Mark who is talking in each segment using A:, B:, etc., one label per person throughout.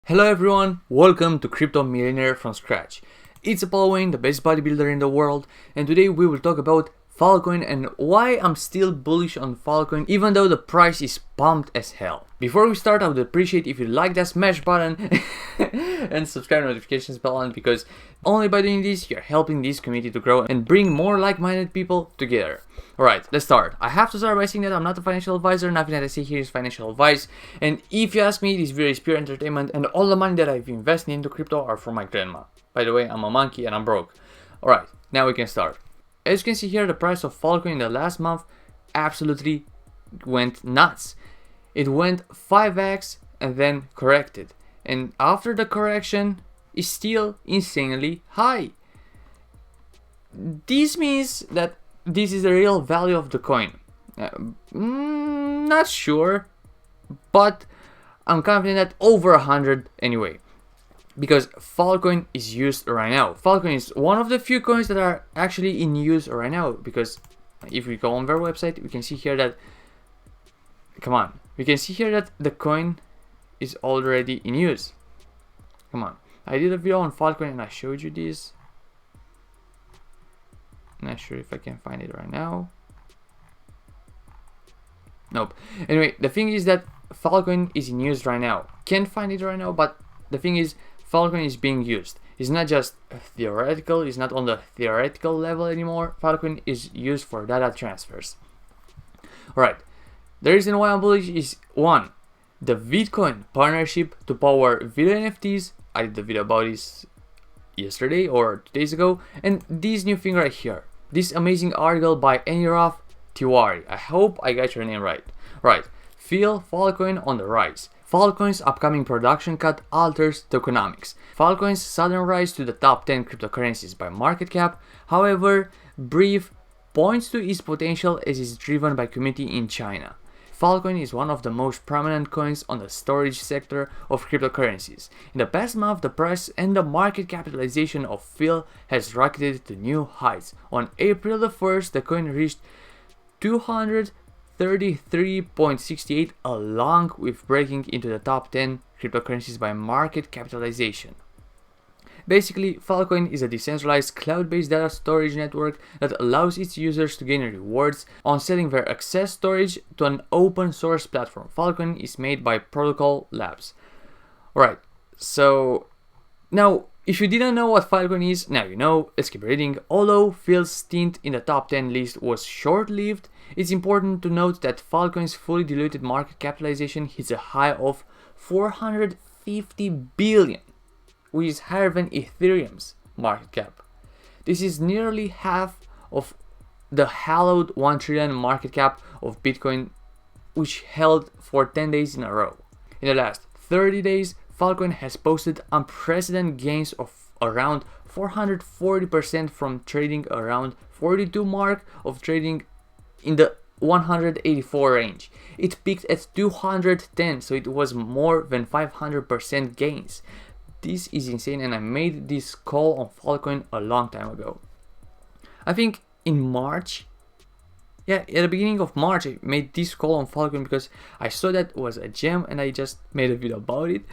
A: Hello everyone, welcome to Crypto Millionaire from scratch. It's Apollo Wayne, the best bodybuilder in the world, and today we will talk about Filecoin and why I'm still bullish on Filecoin even though the price is pumped as hell. Before we start, I would appreciate if you like that smash button and subscribe notifications bell on, because only by doing this you're helping this community to grow and bring more like-minded people together. Alright, let's start. I have to start by saying that I'm not a financial advisor. Nothing that I say here is financial advice, and if you ask me, this video is pure entertainment, and all the money that I've invested into crypto are from my grandma. By the way, I'm a monkey and I'm broke. Alright, now we can start. As you can see here, the price of Filecoin in the last month absolutely went nuts. It went 5x and then corrected, and after the correction is still insanely high. This means that this is the real value of the coin. Not sure, but I'm confident that over 100 anyway, because Filecoin is used right now. Filecoin is one of the few coins that are actually in use right now, because if we go on their website, we can see here that, we can see here that the coin is already in use. Come on, I did a video on Filecoin and I showed you this. Not sure if I can find it right now. Nope. Anyway, the thing is that Filecoin is in use right now. Can't find it right now, but the thing is, Filecoin is being used. It's not just theoretical, it's not on the theoretical level anymore. Filecoin is used for data transfers. Alright, the reason why I'm bullish is 1. The Bitcoin partnership to power video NFTs. I did the video about this yesterday or 2 days ago, and this new thing right here. This amazing article by Anirudh Tiwari. I hope I got your name right. Right, feel Filecoin on the rise. Filecoin's upcoming production cut alters tokenomics. Filecoin's sudden rise to the top 10 cryptocurrencies by market cap, however brief, points to its potential as is driven by community in China. Filecoin is one of the most prominent coins on the storage sector of cryptocurrencies. In the past month, the price and the market capitalization of Fil has rocketed to new heights. On April the 1st, the coin reached 233.68, along with breaking into the top 10 cryptocurrencies by market capitalization. Basically, Filecoin is a decentralized cloud-based data storage network that allows its users to gain rewards on selling their access storage to an open source platform. Filecoin is made by Protocol Labs. Alright, so now if you didn't know what Filecoin is, now you know. Let's keep reading. Although Phil's stint in the top 10 list was short-lived, it's important to note that Filecoin's fully diluted market capitalization hits a high of 450 billion. Which is higher than Ethereum's market cap. This is nearly half of the hallowed 1 trillion market cap of Bitcoin, which held for 10 days in a row. In the last 30 days, Filecoin has posted unprecedented gains of around 440% from trading around 42 mark of trading in the 184 range. It peaked at 210, so it was more than 500% gains. This is insane, and I made this call on Filecoin a long time ago. I think in March, at the beginning of March, I made this call on Filecoin because I saw that it was a gem and I just made a video about it.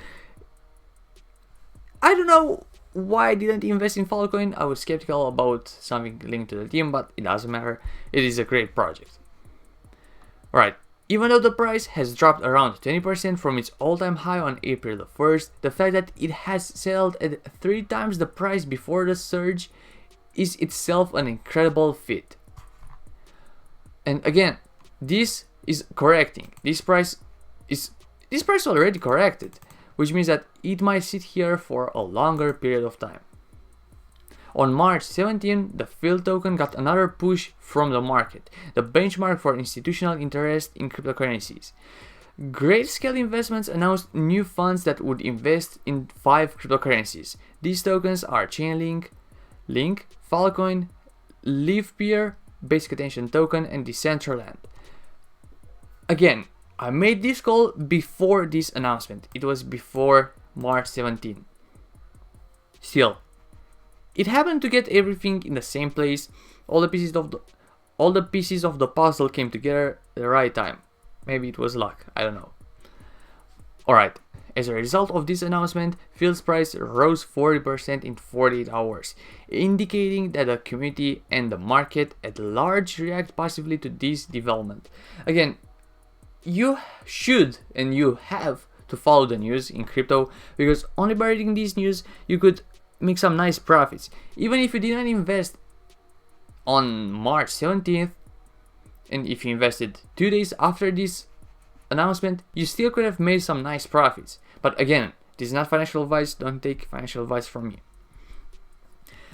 A: I don't know why I didn't invest in Filecoin. I was skeptical about something linked to the team, but it doesn't matter. It is a great project. Alright. Even though the price has dropped around 20% from its all-time high on April the 1st, the fact that it has settled at 3 times the price before the surge is itself an incredible feat. And again, this is correcting. This price already corrected, which means that it might sit here for a longer period of time. On March 17, the Fil token got another push from the market, the benchmark for institutional interest in cryptocurrencies. Grayscale Investments announced new funds that would invest in 5 cryptocurrencies. These tokens are Chainlink, Link, Filecoin, Livepeer, Basic Attention Token, and Decentraland. Again, I made this call before this announcement. It was before March 17. Still, it happened to get everything in the same place. All the pieces of the puzzle came together at the right time. maybe it was luck, I don't know. Alright, as a result of this announcement, Phil's price rose 40% in 48 hours, indicating that the community and the market at large react positively to this development. Again, you should and you have to follow the news in crypto, because only by reading this news you could make some nice profits. Even if you didn't invest on March 17th, and if you invested 2 days after this announcement, you still could have made some nice profits. But again, this is not financial advice, don't take financial advice from me.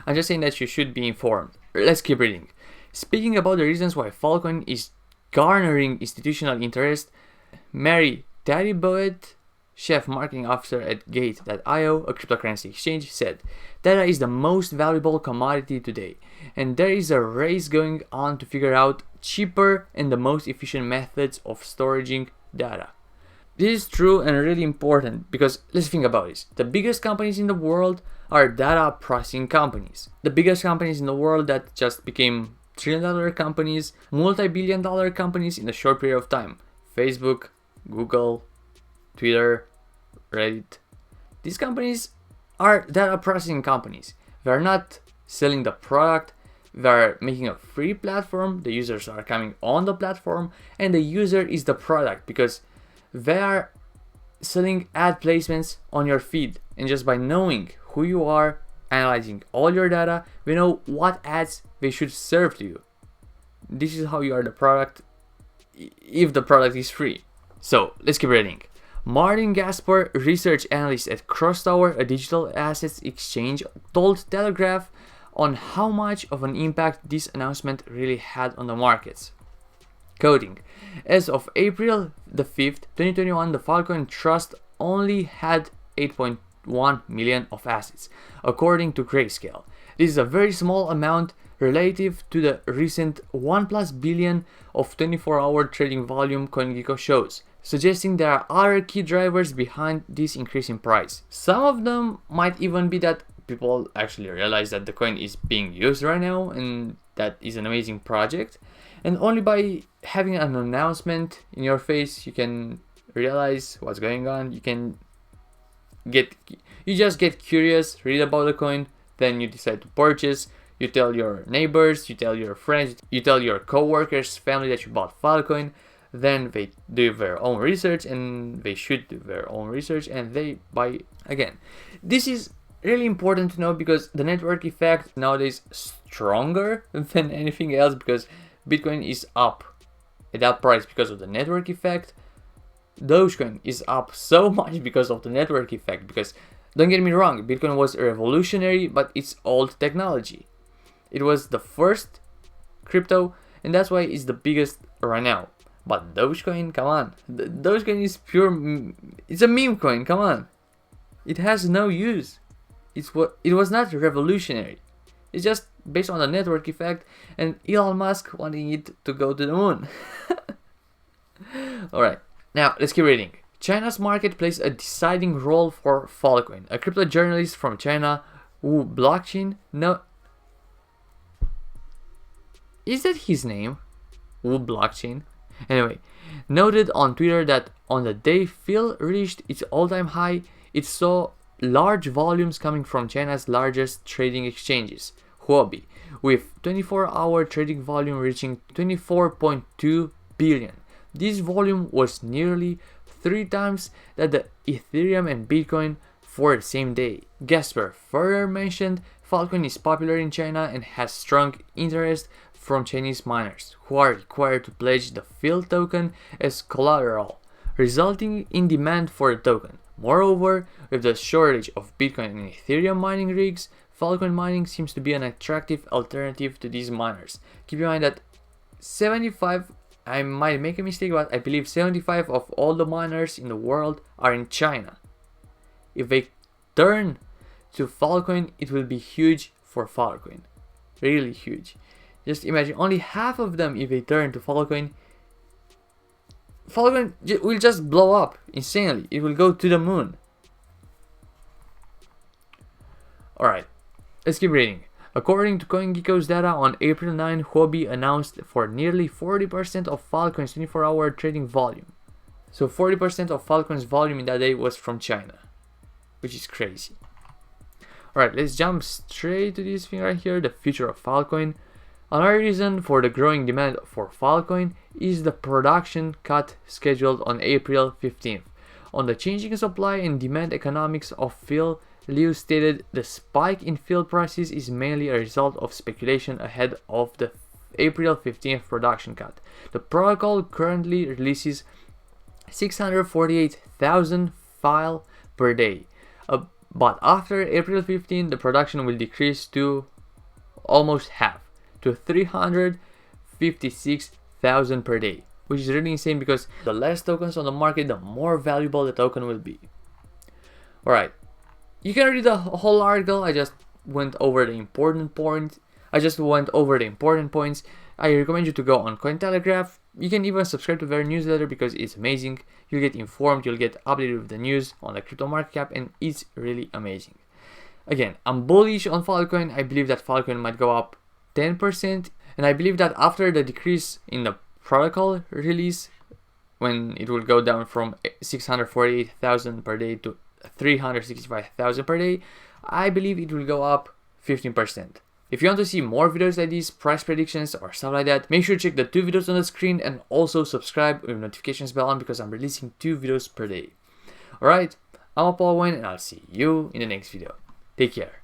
A: I'm just saying that you should be informed. Let's keep reading. Speaking about the reasons why Filecoin is garnering institutional interest, Mary Boet, Chief Marketing Officer at Gate.io, a cryptocurrency exchange, said, "Data is the most valuable commodity today, and there is a race going on to figure out cheaper and the most efficient methods of storing data." This is true and really important, because let's think about this. The biggest companies in the world are data processing companies. The biggest companies in the world that just became trillion-dollar companies, multi-billion-dollar companies in a short period of time. Facebook, Google, Twitter, Reddit. These companies are data processing companies. They're not selling the product, they're making a free platform, the users are coming on the platform, and the user is the product, because they are selling ad placements on your feed. And just by knowing who you are, analyzing all your data, we know what ads they should serve to you. This is how you are the product, if the product is free. So let's keep reading. Martin Gasper, research analyst at Crosstower, a digital assets exchange, told Telegraph on how much of an impact this announcement really had on the markets. Quoting, "As of April the 5th, 2021, the Filecoin Trust only had 8.1 million of assets, according to Grayscale. This is a very small amount relative to the recent 1+ billion of 24-hour trading volume CoinGecko shows, suggesting there are other key drivers behind this increase in price. Some of them might even be that people actually realize that the coin is being used right now, and that is an amazing project. And only by having an announcement in your face, you can realize what's going on. You just get curious, read about the coin, then you decide to purchase. You tell your neighbors, you tell your friends, you tell your co-workers, family that you bought Filecoin. Then they do their own research, and they should do their own research, and they buy again. This is really important to know, because the network effect nowadays is stronger than anything else, because Bitcoin is up at that price because of the network effect. Dogecoin is up so much because of the network effect, because don't get me wrong, Bitcoin was revolutionary, but it's old technology. It was the first crypto, and that's why it's the biggest right now. But Dogecoin, come on. Dogecoin is it's a meme coin, come on. It has no use. It was not revolutionary. It's just based on the network effect and Elon Musk wanting it to go to the moon. Alright, now let's keep reading. China's market plays a deciding role for Filecoin. A crypto journalist from China, Wu Blockchain, is that his name? Wu Blockchain? Anyway, noted on Twitter that on the day Phil reached its all-time high, it saw large volumes coming from China's largest trading exchanges, Huobi, with 24-hour trading volume reaching 24.2 billion. This volume was nearly 3 times that the Ethereum and Bitcoin for the same day. Gasper further mentioned Filecoin is popular in China and has strong interest from Chinese miners, who are required to pledge the Phil token as collateral, resulting in demand for the token. Moreover, with the shortage of Bitcoin and Ethereum mining rigs, Filecoin mining seems to be an attractive alternative to these miners. Keep in mind that 75, I might make a mistake, but I believe 75 of all the miners in the world are in China. If they turn to Filecoin, it will be huge for Filecoin. Really huge. Just imagine, only half of them, if they turn to Filecoin, Filecoin will just blow up insanely. It will go to the moon. Alright, let's keep reading. According to CoinGecko's data, on April 9, Huobi announced for nearly 40% of Filecoin's 24-hour trading volume. So 40% of Filecoin's volume in that day was from China, which is crazy. Alright, let's jump straight to this thing right here, the future of Filecoin. Another reason for the growing demand for Filecoin is the production cut scheduled on April 15th. On the changing supply and demand economics of Phil, Liu stated the spike in field prices is mainly a result of speculation ahead of the April 15th production cut. The protocol currently releases 648,000 files per day, but after April 15, the production will decrease to almost half, to 356,000 per day, which is really insane because the less tokens on the market, the more valuable the token will be. Alright. You can read the whole article. I just went over the important points. I recommend you to go on Cointelegraph. You can even subscribe to their newsletter because it's amazing. You'll get informed, you'll get updated with the news on the crypto market cap, and it's really amazing. Again, I'm bullish on Filecoin. I believe that Filecoin might go up 10%, and I believe that after the decrease in the protocol release, when it will go down from 648,000 per day to 365,000 per day, I believe it will go up 15%. If you want to see more videos like these, price predictions or stuff like that, make sure to check the 2 videos on the screen and also subscribe with notifications bell on because I'm releasing 2 videos per day. Alright, I'm Altcoin and I'll see you in the next video. Take care.